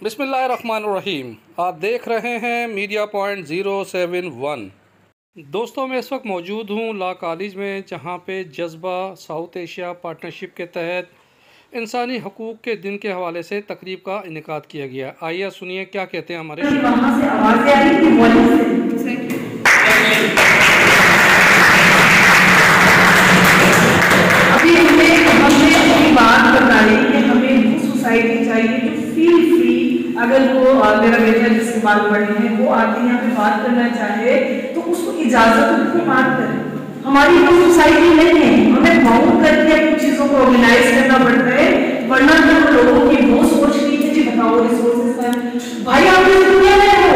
बिस्मिल्लाहिर्रहमानिर्रहीम। आप देख रहे हैं मीडिया पॉइंट 071। दोस्तों, मैं इस वक्त मौजूद हूँ लॉ कॉलेज में, जहाँ पे जज्बा साउथ एशिया पार्टनरशिप के तहत इंसानी हकूक़ के दिन के हवाले से तकरीब का इनेकाद किया गया। आइए सुनिए क्या कहते हैं हमारे वहाँ से आवाज़ें आ रही थी। अभी हमने अपनी बात बता रही कि हमें वो सोसाइटी चाहिए जो फील फ्री, अगर वो मेरा बेटा जिससे बात पढ़े हैं वो आके यहाँ पे बात करना चाहे तो उसको इजाजत उनको बात करें। हमारी वो सोसाइटी नहीं है, हमें बाउंड करके कुछ चीजों को ऑर्गेनाइज करना पड़ता है, वरना तो लोगों की वो सोच रही है जी बताओ रिसोर्सेज का भाई आप इस दुनिया में हो,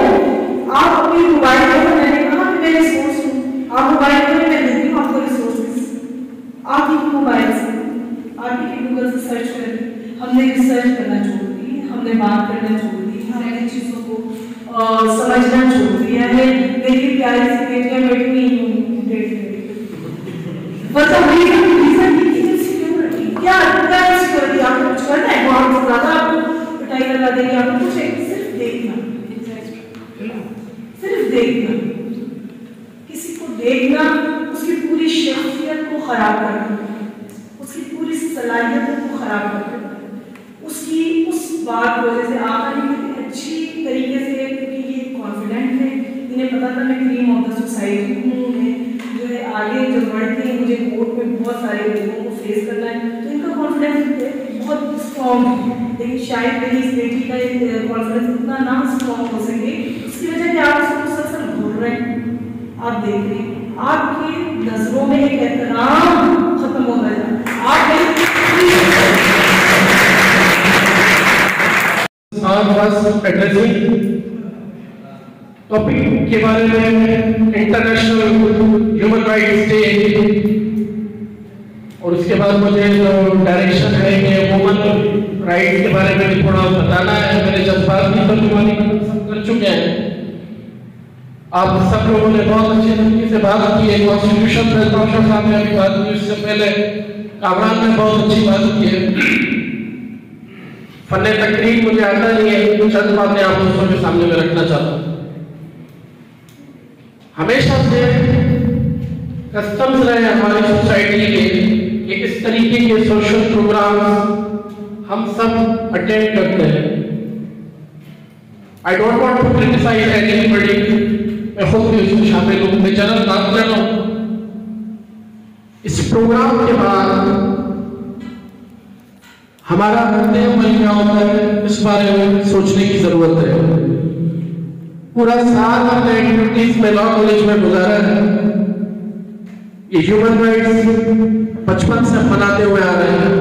आप अपनी मोबाइल में, मैंने कहा कि मैं रिसोर्स हूँ, आप मोबाइल में मैं देती हूँ आपको रिसोर्सेज, आप ही मोबाइल से आप ही गूगल से सर्च करें। हमने रिसर्च करना छोड़ दी, हमने बात करना छोड़ दी, हमने चीजों को समझना छोड़ दिया है। मेरी प्यारी सी बेटियां बैठी हुई हूँ क्या सिक्योरिटी आपको कुछ करना है, बहुत ज्यादा आपको पिटाई करवा देगी, आपको कुछ सिर्फ देखना, सिर्फ देखना, किसी को देखना, उसकी पूरी शख्सियत को खराब करना, उसकी पूरी सलाहियत को खराब करना, उसकी उस बात को, जैसे आपने अच्छी तरीके से, क्योंकि ये कॉन्फिडेंट है, इन्हें पता था मैं क्रीम ऑफ द सोसाइटी हूँ, जो है आगे जब बढ़ते हैं मुझे कोर्ट में बहुत सारे लोगों को फेस करना है, तो इनका कॉन्फिडेंस बहुत स्ट्रॉन्ग है। लेकिन शायद मेरी इस बेटी का कॉन्फिडेंस उतना ना स्ट्रॉन्ग हो सके, उसकी वजह से आप उसको मुसलसल बोल रहे हैं, आप देख रहे हैं, आपकी नजरों में एक एहतराम खत्म हो रहा है। टॉपिक के बारे में इंटरनेशनल ह्यूमन राइट्स डे, और उसके बाद मुझे जो डायरेक्शन है कि वुमन राइट्स के बारे में भी थोड़ा बताना है। मेरे जज्बात की तर्जुमानी कर चुके हैं, आप सब लोगों ने बहुत अच्छे तरीके से बात की है। कॉन्स्टिट्यूशन पे डॉक्टर साहब ने भी बात की, उससे पहले कामरान ने बहुत अच्छी बात की है। फन्ने तकरीर मुझे आता नहीं है, चंद बातें आप दोस्तों के सामने में रखना चाहता हूँ। हमेशा से कस्टम्स रहे हमारी सोसाइटी के कि इस तरीके के सोशल प्रोग्राम हम सब अटेंड करते हैं। I don't want to criticise anybody, मैं खुद भी उसमें शामिल हूँ, मैं जनरल बात कर रहा हूँ। इस प्रोग्राम के बाद हमारा कर्तव्य बन गया होता है, इस बारे में सोचने की जरूरत है। पूरा साल हमने एक्टिविटीज में लॉ कॉलेज में गुजारा है। ये ह्यूमन राइट्स बचपन से मनाते हुए आ रहे हैं,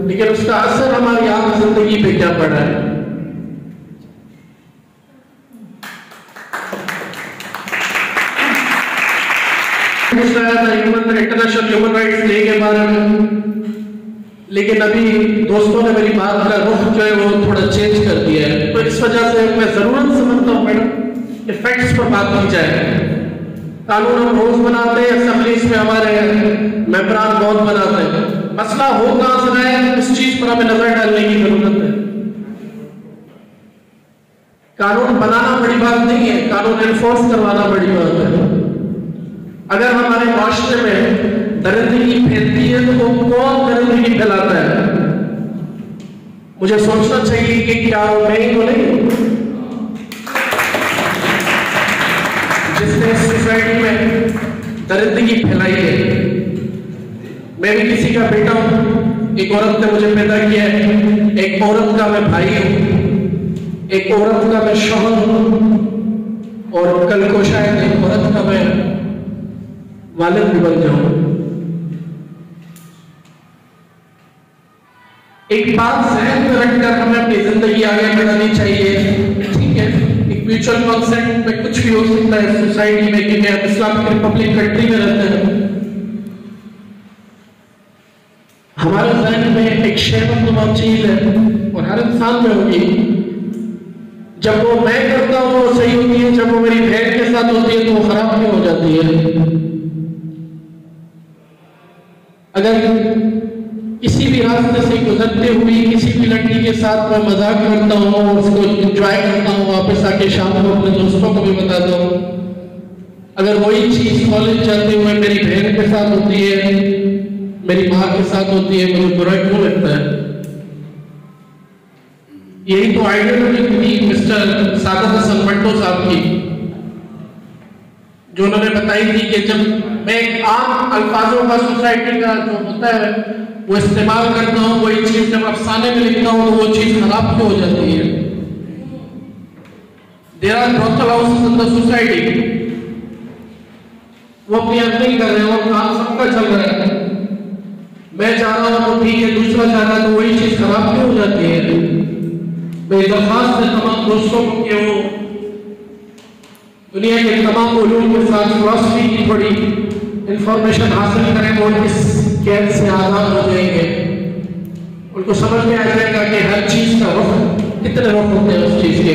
लेकिन उसका असर हमारी आम जिंदगी पे क्या पड़ रहा है। इंटरनेशनल ह्यूमन राइट्स डे के बारे में, लेकिन अभी दोस्तों ने मेरी बात का रुख जो है वो थोड़ा चेंज कर दिया है, तो इस वजह से मैं जरूरत समझता हूँ मैडम इफेक्ट्स पर बात की जाए। कानून हम रोज बनाते हैं, असेंबलीज में हमारे मेंबरान बहुत बनाते हैं, मसला हो कहां से रहा है इस चीज पर हमें नजर डालने की जरूरत है। कानून बनाना बड़ी बात नहीं है, कानून एनफोर्स करवाना बड़ी बात है। अगर हमारे माशरे में दरिंदगी फैलती है तो वो कौन दरिंदगी फैलाता है? मुझे सोचना चाहिए कि क्या मैं ही तो नहीं जिसने सोसाइटी में दरिंदगी फैलाई है। मैं भी किसी का बेटा हूं, एक औरत ने मुझे पैदा किया है, एक औरत का मैं भाई हूं, एक औरत का मैं शौहर हूं, और कल को शायद एक औरत का मैं वालिद भी बन जाऊं। एक बात ज़हन में रखकर हमें अपनी जिंदगी आगे बढ़ानी चाहिए, ठीक है। एक म्यूचुअल कंसेंट में कुछ भी हो सकता है सोसाइटी में, क्योंकि हम इस्लामिक रिपब्लिक कंट्री में रहते हैं। हमारे ज़हन में एक शैतानुमा चीज है, और हर इंसान में होगी। जब वो मैं करता हूँ वो सही होती है, जब वो मेरी बहन के साथ होती है तो वो खराब नहीं हो जाती है। अगर किसी भी रास्ते से गुजरते हुए किसी भी लड़की के साथ मैं मजाक करता हूँ, उसको एंजॉय करता हूँ, वापस आके शाम को अपने दोस्तों को भी बताता हूँ। अगर वही चीज कॉलेज जाते हुए मेरी बहन के साथ होती है, मेरी माँ के साथ होती है, मुझे बुरा क्यों लगता है? यही तो आइडियोलॉजी थी मिस्टर सादत हसन मंटो साहब की, जो उन्होंने बताई थी कि जब मैं आम अल्फाजों का सोसाइटी का जो होता है वो इस्तेमाल करता हूँ, वही चीज जब अफसाने में लिखता हूँ तो वो चीज खराब क्यों हो जाती है? There are brothel houses in the society, वो अपनी अर्निंग कर रहे हैं और काम सबका चल रहा है। मैं जा रहा हूँ तो ठीक है, दूसरा जा रहा है तो वही चीज खराब क्यों हो जाती है? मैं दरखास्त है तमाम दोस्तों को कि वो दुनिया के तमाम उलूम के साथ फिलॉसफी की थोड़ी इंफॉर्मेशन हासिल करें, वो इस कैद से आजाद हो जाएंगे। उनको समझ में आ जाएगा कि हर चीज का रुख कितने रुख होते हैं उस चीज के।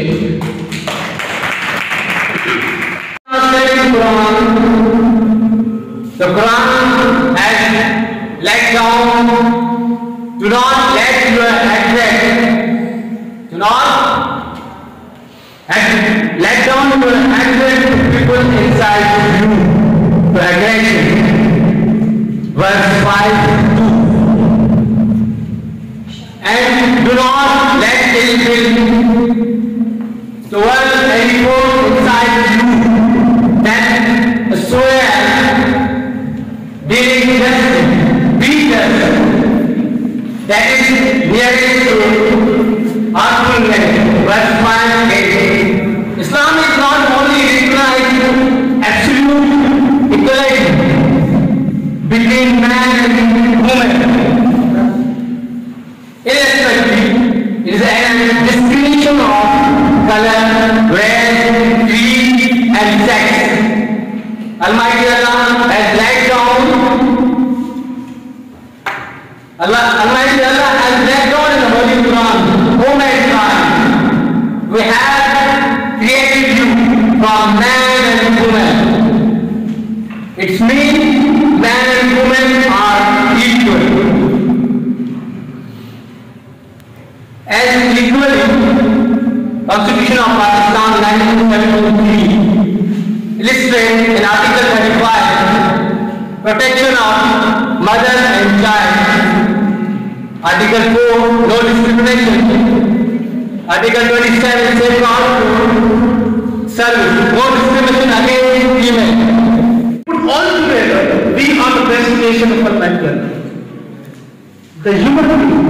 The Quran has let down, do not let your hatred, do not let down your hatred to people inside you for aggression. Verse 5:2. And do not let ill will towards anyone inside you that swear dealing justice, be just, that is nearest to argument. Verse 5:8. Islam is not only recognized absolute equality between man and woman. Irrespective, it is a discrimination of color, race, creed, and sex. Almighty Allah has laid down. Almighty Allah has laid down in the Holy Quran, O mankind, we have created you from man and woman. It means man and woman are equal. As equally, Constitution of Pakistan 1973 illustrates in Article 35 protection of mother and child. Article 4 no discrimination. Article 27 safeguard service, no discrimination against women. Put all together, we are the best nation of Almighty Allah. The human being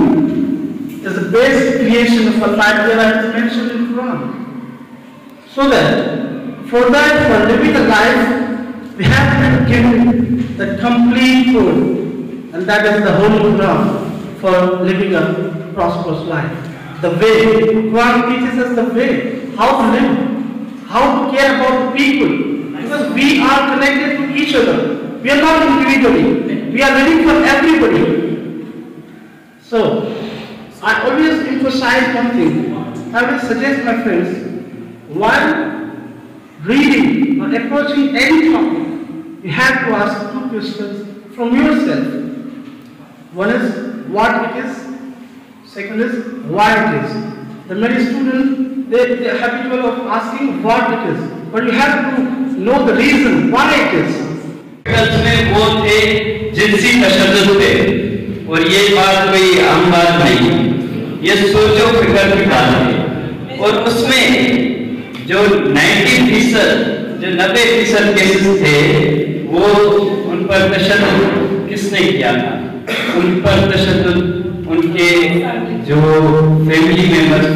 is the best creation of Almighty Allah as mentioned in Quran. So that for living a life, we have to give the complete code, and that is the Holy Quran for living a prosperous life. The way, Quran teaches us the way, how to live, how to care about the people, because we are connected to each other. We are not individually, we are living for everybody. So, I always emphasize one thing. I will suggest my friends, while reading or approaching any topic, you have to ask two questions from yourself. One is what it is, second is why it is. The many students, they are habitual of asking what it is, but you have to know the reason why it is. में वो थे जिनसी तशद्दुद थे, और ये बात कोई आम बात नहीं, ये सोचो फिक्र की बात है। और उसमें जो 90% केसेस थे, वो उन पर तशद्दुद किसने किया था? उन पर तशद्दुद उनके जो फैमिली मेंबर्स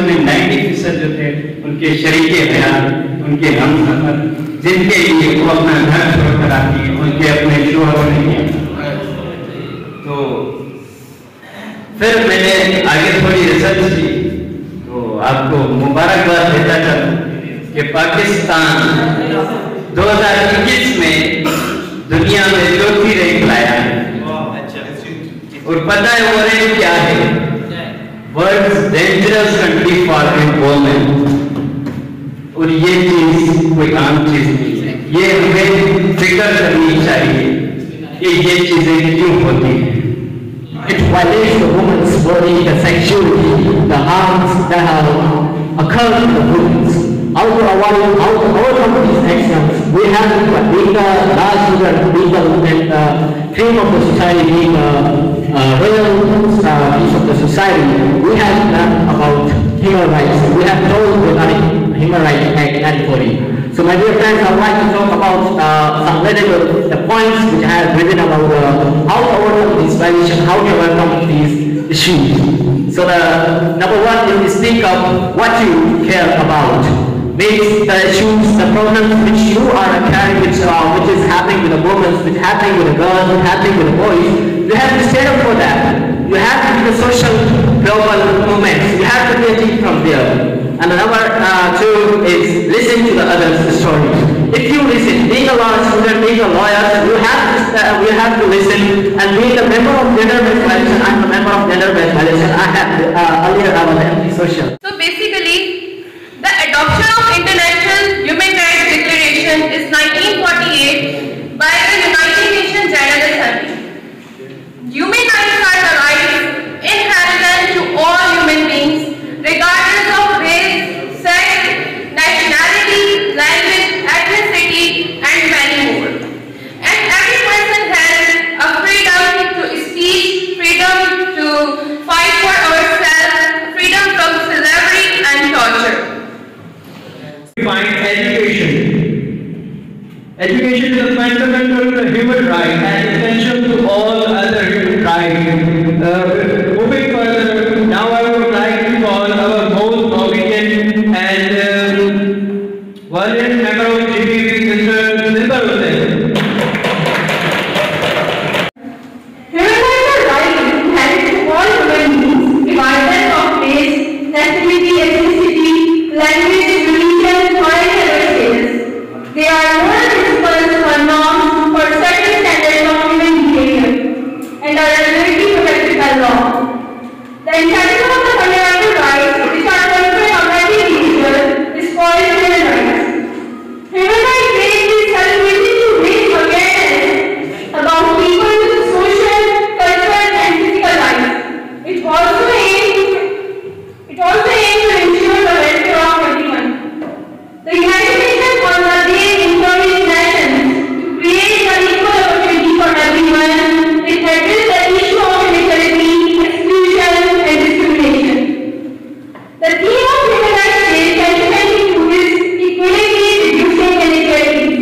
में 90% जो थे उनके शरीके हयात, उनके हमसफर, जिनके लिए वो अपना घर छोड़कर आती है, उनके अपने शोहर नहीं। तो फिर मैंने आगे थोड़ी रिसर्च की, तो आपको मुबारकबाद देता चलूं कि पाकिस्तान 2021 में दुनिया में चौथी रैंक लाया है। और पता है वो रैंक क्या है? World's dangerous country for women. और ये चीज कोई आम चीज नहीं है, ये हमें फिक्र करनी चाहिए कि ये चीजें क्यों होती हैं। It violates the woman's body, the sexuality, the harms that have occurred to the women. How to overcome these actions? We have to, being the large children, being the cream of the society, being the royal piece of the society, we have learned about human rights. We have told regarding Human Rights Act 1940. So my dear friends, I would like to talk about some little the points which I have written about how to overcome this violation, how to overcome these issues. So the number one is to speak up what you care about. Means the issues, the problems which you are carrying, which is happening with the women, which is happening with the girls, which is happening with the boys. You have to stand up for that. You have to be the social global movements. You have to be a team from there. And the number two is listen to the others' stories. If you listen, being a law student, being a lawyer, you have to listen. And being a member of gender-based violation, I'm a member of gender-based violation. I have earlier I was anti-social. So basically, the adoption of International Human Rights Declaration is 1948 by the United Nations General Assembly. Human rights are the rights inherent to all human beings, regardless of race, sex, nationality, language, ethnicity, and many more. And every person has a freedom to speech, freedom to fight for ourselves, freedom from slavery and torture. Find education. Education is a fundamental human right and essential to all other human rights. Moving further, now I would like to call our most obedient and valiant member of GBV, Mr. Zindar Hussain. Human rights are rights inherent to all human beings, regardless of race, nationality, ethnicity, language, religion, or any other status. They are moral principles or norms for certain standards of human behavior and are regularly protected by law. The intangible of the fundamental rights which are conferred on every individual is called human rights. Human Rights Day is celebrated to raise awareness about people with social, cultural, and physical rights. It also aims to ensure the welfare of everyone. The United Nations on the day encouraged nations to create an equal opportunity for everyone. It addresses the issue of inequality, exclusion, and discrimination. The theme of Human Rights Day 2022 is equality, reducing inequalities.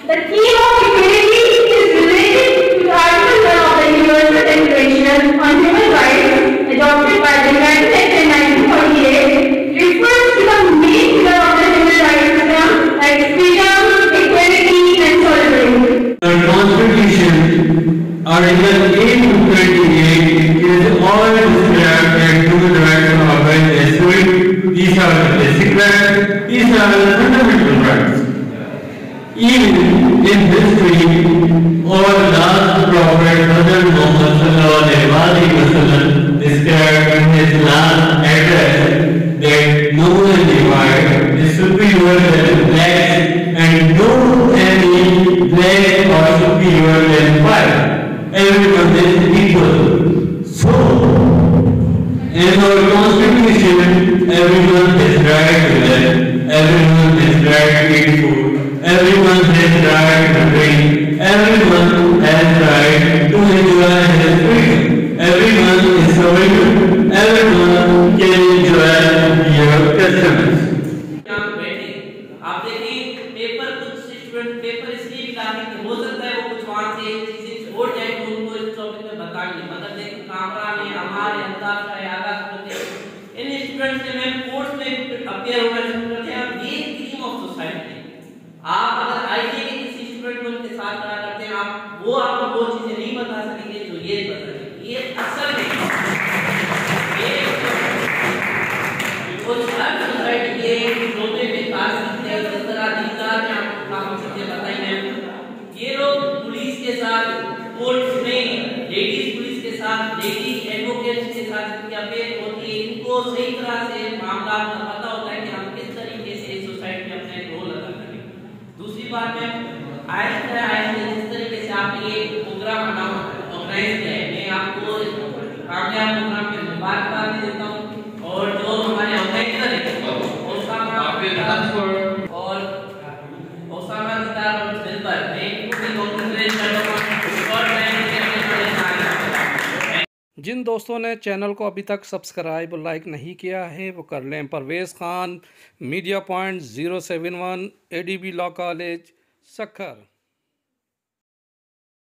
The theme of equality is related to Article 1 of the Universal Declaration on Human Rights adopted by the United Nations in 1948, refers to the main pillar of the human rights system like freedom, equality, and solidarity. The Constitution, Article 8-28, is all described as human rights are well assured. These are the basic rights, these are the fundamental rights. Even in history, our last prophet, Hazrat Muhammad sallallahu alaihi wasallam, described in his last address that no one divide is superior than blacks and no any black or superior than white. Everyone is equal. So, in our constitution, everyone is right to live, everyone is right to eat food, everyone has right to drink, everyone has right to enjoy his freedom, everyone is sovereign, everyone can enjoy your customers. आप देखिए paper कुछ student paper इसलिए भी लाते हैं हो सकता है वो कुछ वहां से चीजें छोड़ जाए तो उनको इस टॉपिक में बताएंगे मतलब देखिए कैमरा में हमारे अंदाज का आगा करते इन स्टूडेंट्स के मैं कोर्स में अपियर होना शुरू करते हैं अब ये थीम ऑफ सोसाइटी आप अगर आईटी के किसी स्टूडेंट को उनके साथ खड़ा करते हैं आप वो आपको वो चीजें नहीं बता सकेंगे जो ये बता सकेंगे ये असल है ये कुछ सोसाइटी के लोगों में कार्य करते हैं जिस तरह दीदार में आपको चीजें बताई हैं ये लोग पुलिस के साथ कोर्ट्स में लेडीज पुलिस के साथ लेडीज एडवोकेट्स के साथ इनकी अपेयर होती है इनको सही तरह से मामला का पता होता है कि हम किस तरीके से सोसाइटी में अपने रोल अदा करें दूसरी बात है आइए जिस तरीके से आपने ये प्रोग्राम ऑर्गेनाइज किया है मैं आप जिन दोस्तों ने चैनल को अभी तक सब्सक्राइब और लाइक नहीं किया है वो कर लें। Parvez Khan, media point 071, ADB law college, Sukkur.